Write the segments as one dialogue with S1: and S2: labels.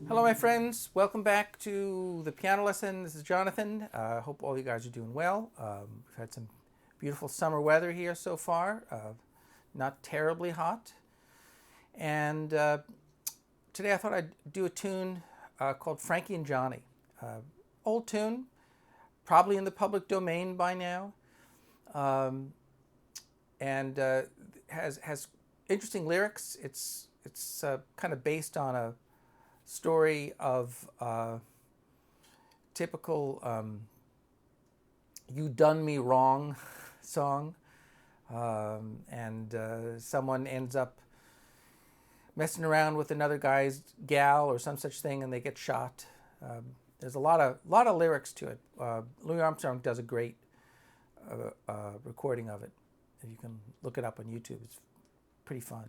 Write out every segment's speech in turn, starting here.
S1: Hello, my friends. Welcome back to the piano lesson. This is Jonathan. I hope all you guys are doing well. We've had some beautiful summer weather here so far, not terribly hot. And today I thought I'd do a tune called Frankie and Johnny. Old tune, probably in the public domain by now, and has interesting lyrics. It's kind of based on a story of typical "You Done Me Wrong" song, and someone ends up messing around with another guy's gal or some such thing, and they get shot. There's a lot of lyrics to it. Louis Armstrong does a great recording of it. If you can look it up on YouTube, it's pretty fun.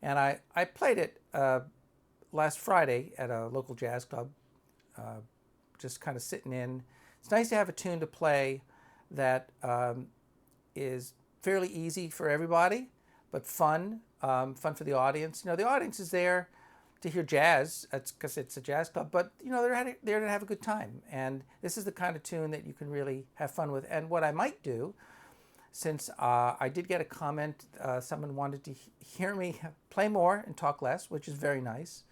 S1: And I played it last Friday at a local jazz club, just kind of sitting in. It's nice to have a tune to play that is fairly easy for everybody, but fun for the audience. The audience is there to hear jazz. That's because it's a jazz club, but they're there to have a good time. And this is the kind of tune that you can really have fun with. And what I might do, since I did get a comment, someone wanted to hear me play more and talk less, which is very nice.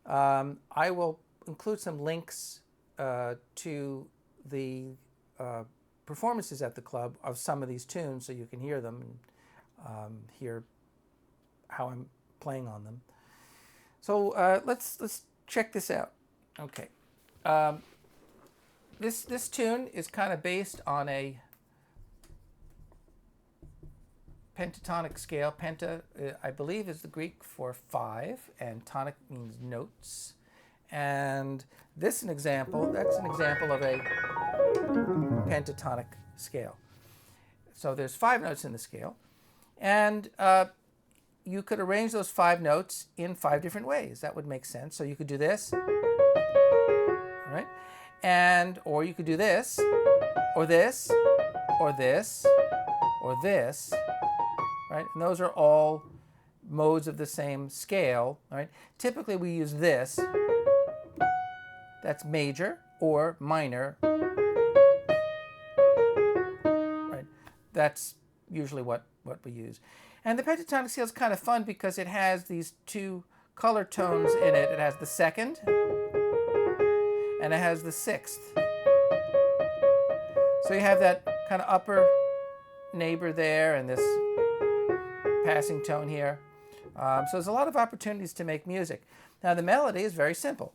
S1: I will include some links to the performances at the club of some of these tunes so you can hear them and hear how I'm playing on them. So let's check this out. Okay, this tune is kind of based on a pentatonic scale. Penta, I believe, is the Greek for 5, and tonic means notes. And that's an example of a pentatonic scale. So there's 5 notes in the scale, and you could arrange those 5 notes in 5 different ways. That would make sense. So you could do this, right? Or you could do this, or this, or this, or this. Right? And those are all modes of the same scale. Right? Typically we use this. That's major or minor. Right? That's usually what we use. And the pentatonic scale is kind of fun because it has these 2 color tones in it. It has the 2nd and it has the 6th. So you have that kind of upper neighbor there and this passing tone here. So there's a lot of opportunities to make music. Now the melody is very simple.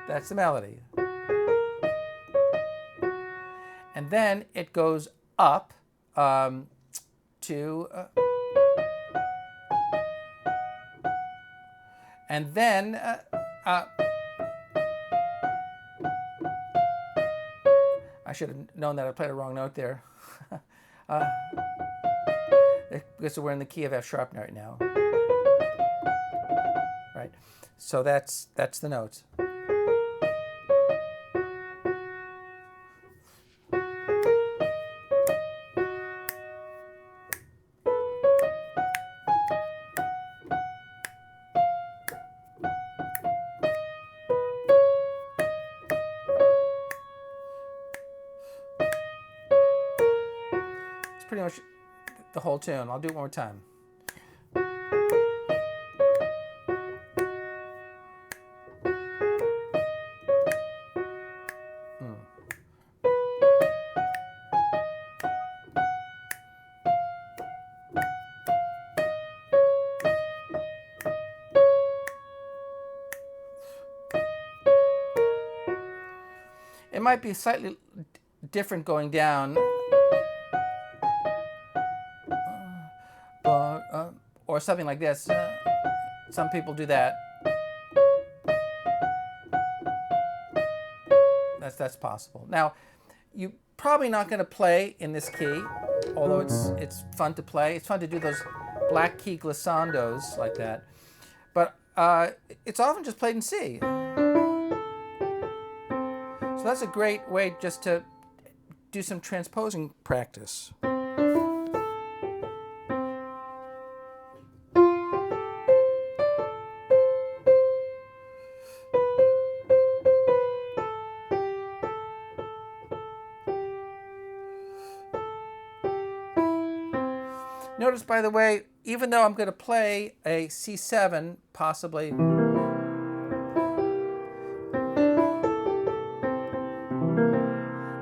S1: That's the melody. And then it goes up to... and then... I should have known that I played a wrong note there. Because we're in the key of F sharp right now. Right. So that's the notes. Pretty much the whole tune. I'll do it one more time. It might be slightly different going down. Or something like this. Some people do that. That's possible. Now, you're probably not going to play in this key, although it's fun to play. It's fun to do those black key glissandos like that. But it's often just played in C. So that's a great way just to do some transposing practice. Notice, by the way, even though I'm going to play a C7, possibly,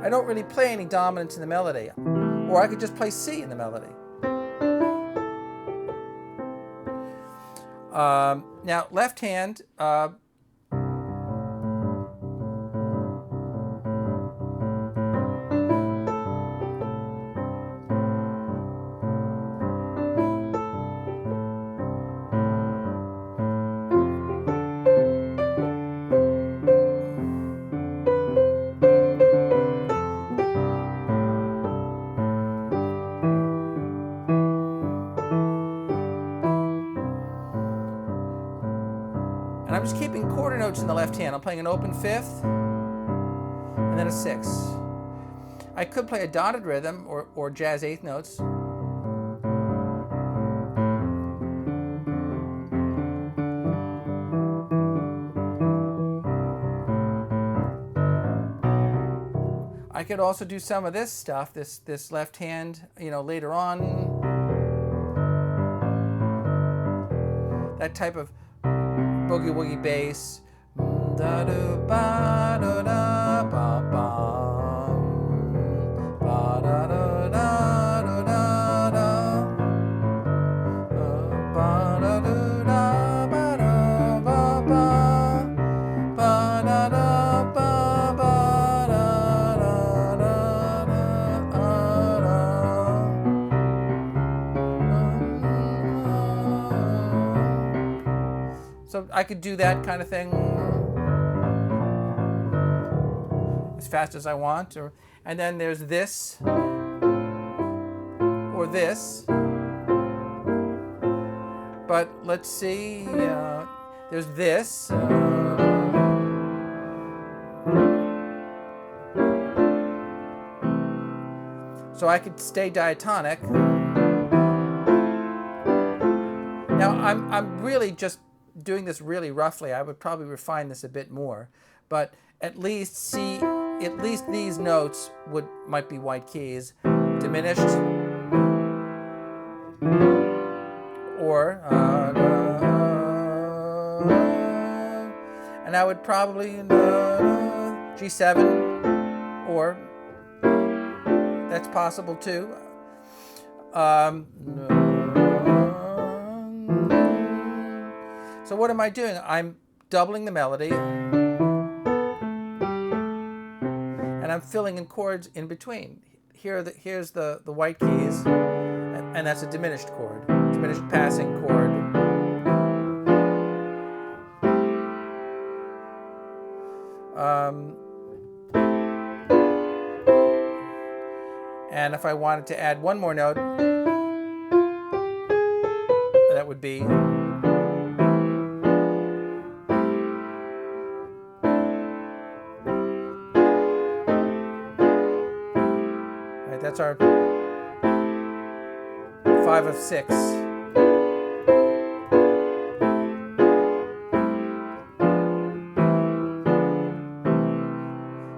S1: I don't really play any dominance in the melody. Or I could just play C in the melody. Now, left hand, and I'm just keeping quarter notes in the left hand. I'm playing an open fifth, and then a sixth. I could play a dotted rhythm or jazz eighth notes. I could also do some of this stuff, this left hand, later on. That type of boogie woogie bass. Da da ba da da ba ba ba da da da da da ba da da da ba da ba ba ba da da ba ba da da da da. So I could do that kind of thing as fast as I want, and then there's this or this. But let's see, there's this. So I could stay diatonic. Now I'm really just doing this really roughly. I would probably refine this a bit more, but at least these notes might be white keys, diminished, or and I would probably G7, or that's possible too. So what am I doing? I'm doubling the melody, and I'm filling in chords in between. Here's the white keys, and that's a diminished chord, diminished passing chord. And if I wanted to add one more note, that would be that's our 5 of 6.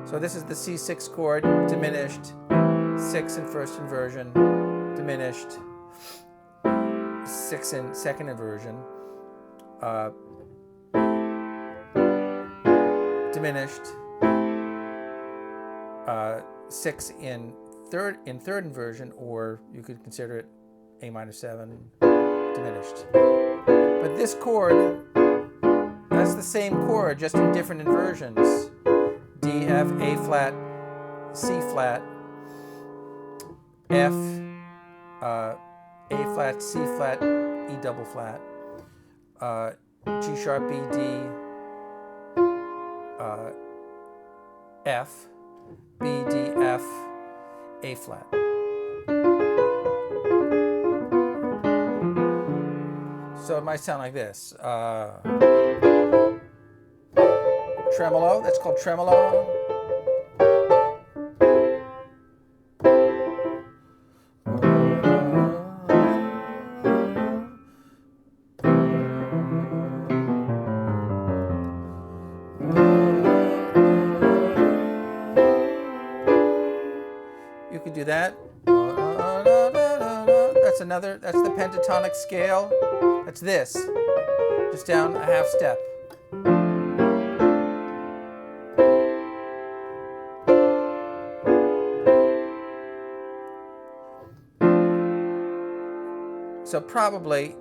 S1: So this is the C6 chord, diminished, 6 in first inversion, diminished, 6 in second inversion, diminished, 6 in third inversion, or you could consider it A minor 7, diminished. But this chord, that's the same chord, just in different inversions. D, F, A flat, C flat, F, A flat, C flat, E double flat, G sharp, B, D, F, B, D, F, A flat. So it might sound like this. Tremolo, that's called tremolo. You could do that. That's a that's the pentatonic scale. That's this, just down a half step. So probably,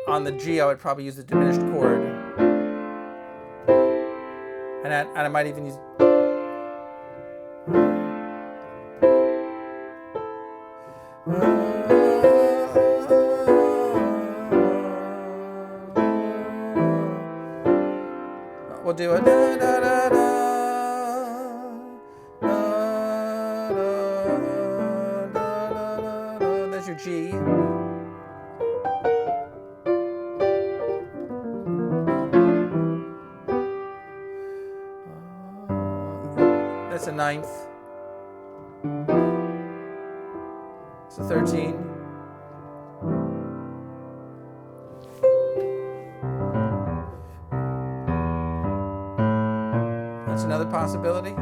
S1: on the G, I would probably use the diminished chord. And I might even use... We'll do a da da da da. There's your G. That's a ninth. It's a 13. That's another possibility.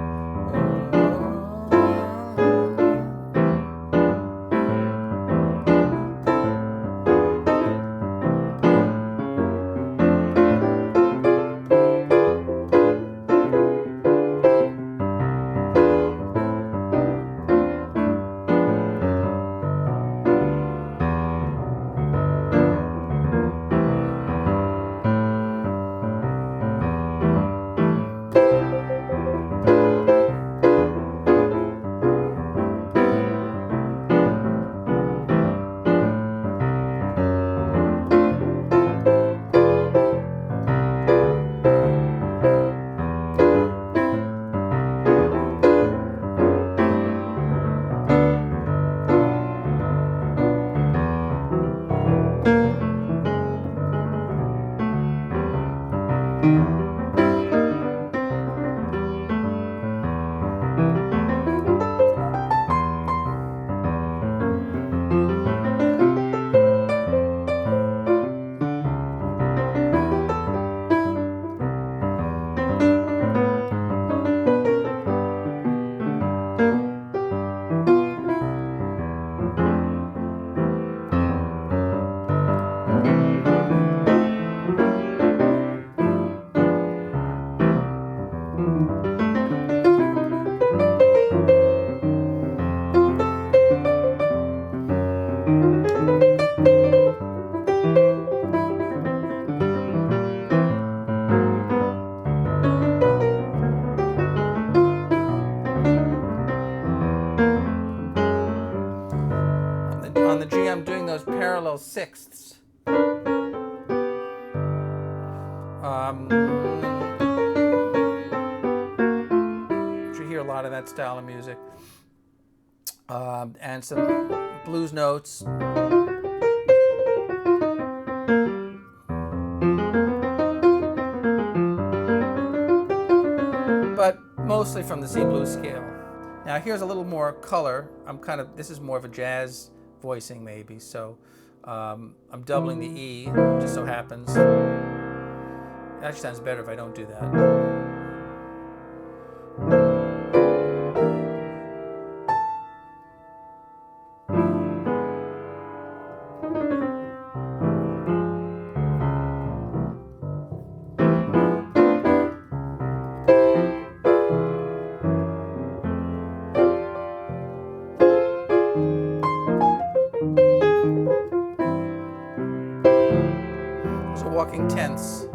S1: On the G, I'm doing those parallel sixths. You hear a lot of that style of music. And some blues notes. But mostly from the C blues scale. Now here's a little more color. This is more of a jazz voicing maybe, so I'm doubling the E, just so happens. It actually sounds better if I don't do that. Those are walking tenths.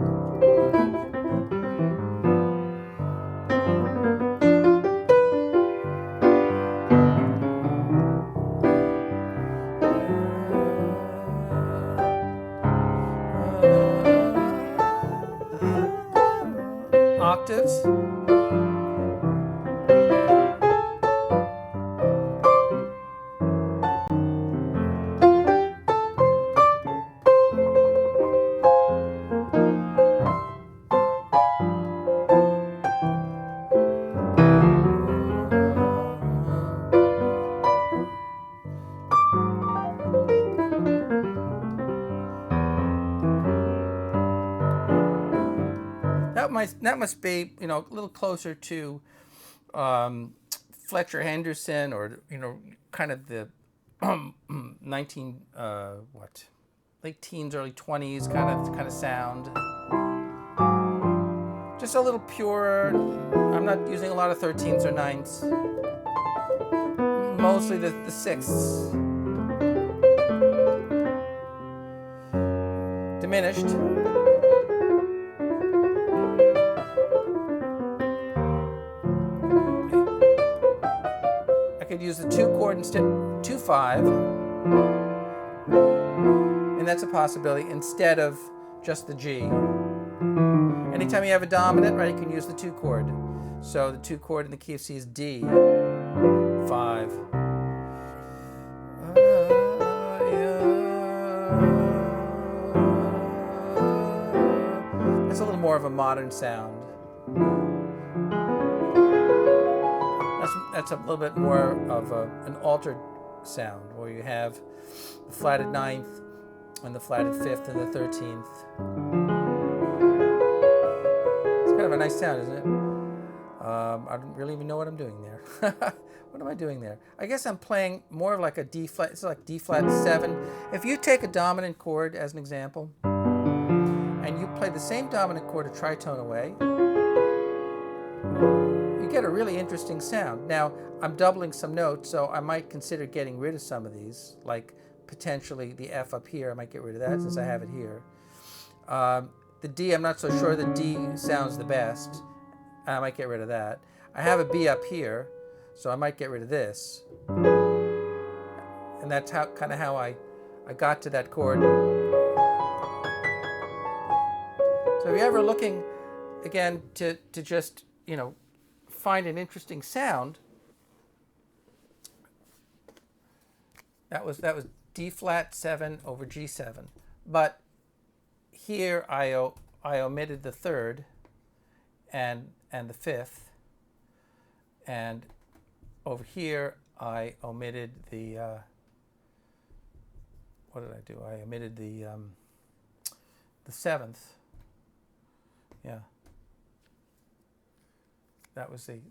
S1: Octaves. That must be, a little closer to Fletcher Henderson, or kind of the late teens, early 20s kind of sound. Just a little purer. I'm not using a lot of 13ths or 9ths. Mostly the 6ths. Diminished. I could use the 2 chord instead, 2-5, and that's a possibility, instead of just the G. Anytime you have a dominant, right, you can use the 2 chord. So the 2 chord in the key of C is D, 5. That's a little more of a modern sound. That's a little bit more of an altered sound, where you have the flatted 9th and the flatted 5th and the 13th. It's kind of a nice sound, isn't it? I don't really even know what I'm doing there. What am I doing there? I guess I'm playing more of like a D flat. It's like D flat 7. If you take a dominant chord as an example, and you play the same dominant chord a tritone away, you get a really interesting sound. Now, I'm doubling some notes, so I might consider getting rid of some of these, like potentially the F up here. I might get rid of that since I have it here. The D, I'm not so sure the D sounds the best. I might get rid of that. I have a B up here, so I might get rid of this. And that's kind of how I got to that chord. So if you're ever looking, again, to just, find an interesting sound, that was D flat 7 over G7. But here I omitted the 3rd and the 5th, and over here I omitted the what did I do? I omitted the 7th. Yeah. That was the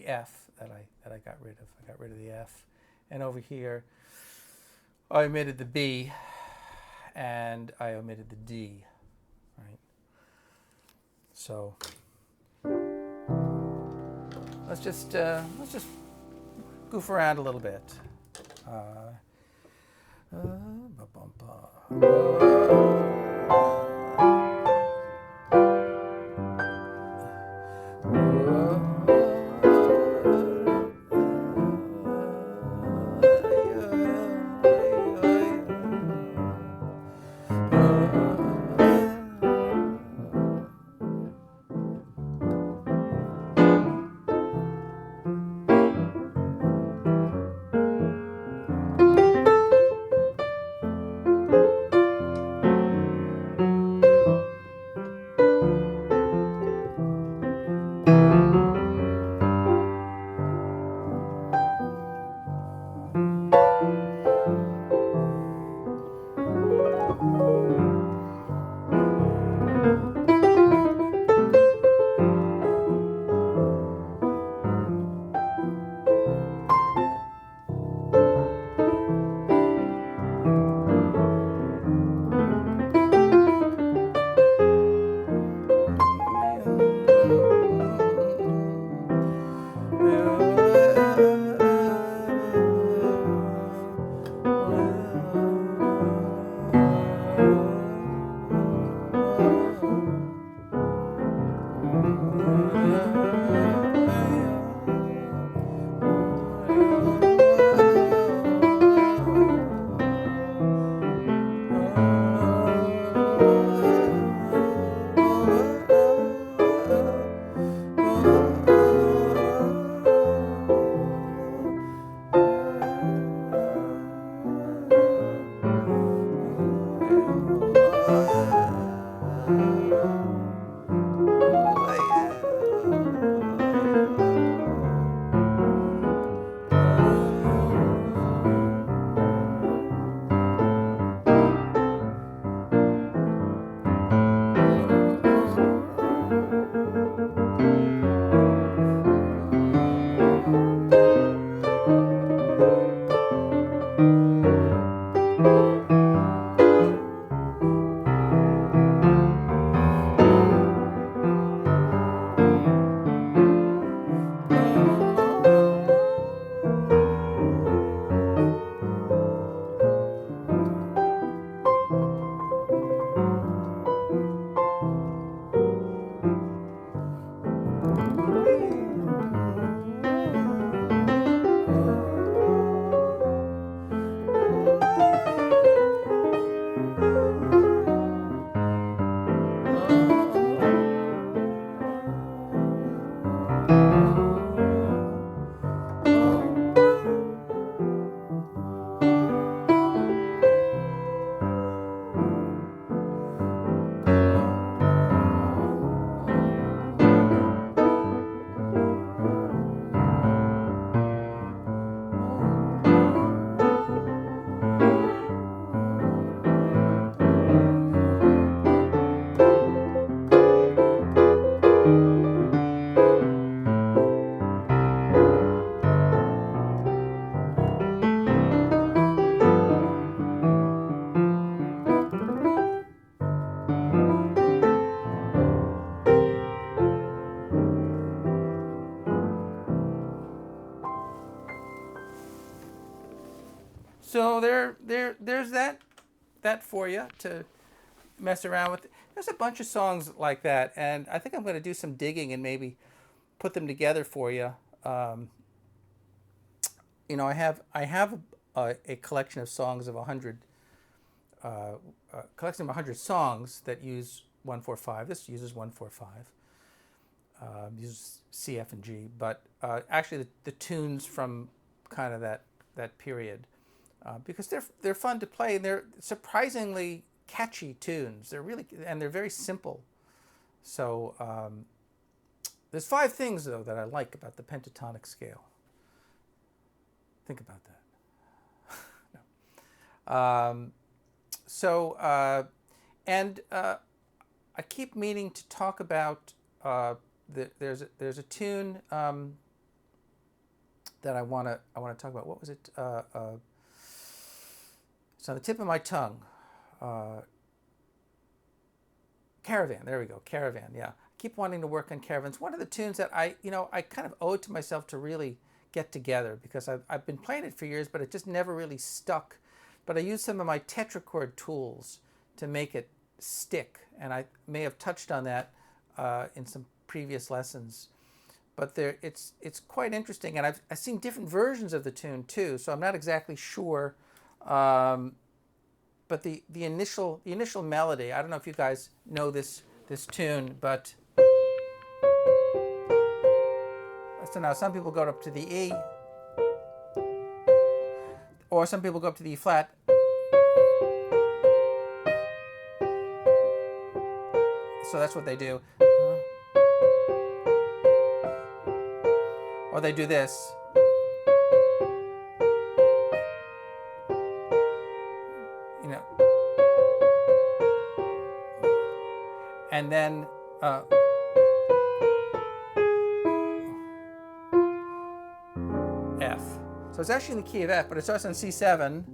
S1: F that I got rid of. I got rid of the F. And over here I omitted the B and I omitted the D. Right? So let's just goof around a little bit. So there's that for you to mess around with. There's a bunch of songs like that, and I think I'm going to do some digging and maybe put them together for you. You know, I have a collection of songs of 100, collection of 100 songs that use 145. This uses 145. Uses C, F, and G, but actually the tunes from kind of that period, because they're fun to play, and they're surprisingly catchy tunes. They're really, and they're very simple. So there's 5 things though that I like about the pentatonic scale. Think about that. No. I keep meaning to talk about. There's a tune that I want to talk about. What was it? It's on the tip of my tongue. Caravan. There we go. Caravan. Yeah. I keep wanting to work on Caravans. One of the tunes that I kind of owe it to myself to really get together, because I've been playing it for years, but it just never really stuck. But I used some of my tetrachord tools to make it stick, and I may have touched on that in some previous lessons. But it's quite interesting, and I've seen different versions of the tune too, so I'm not exactly sure. But the initial melody, I don't know if you guys know this tune, but so now some people go up to the E, or some people go up to the E flat. So that's what they do. Or they do this. You know. And then F. So it's actually in the key of F, but it starts on C7.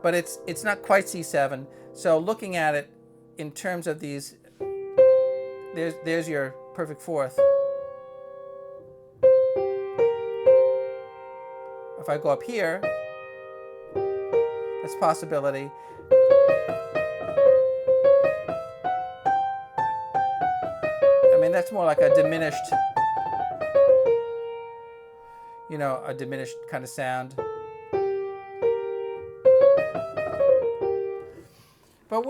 S1: But it's not quite C7. So looking at it in terms of these, there's your perfect fourth. If I go up here, that's a possibility. I mean, that's more like a diminished, a diminished kind of sound. But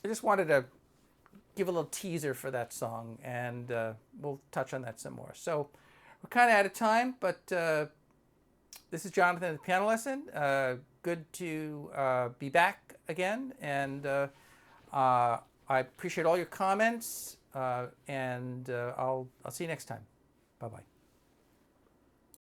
S1: I just wanted to give a little teaser for that song, and we'll touch on that some more. So we're kind of out of time, but this is Jonathan at the Piano Lesson. Good to be back again, and I appreciate all your comments, and I'll see you next time. Bye-bye.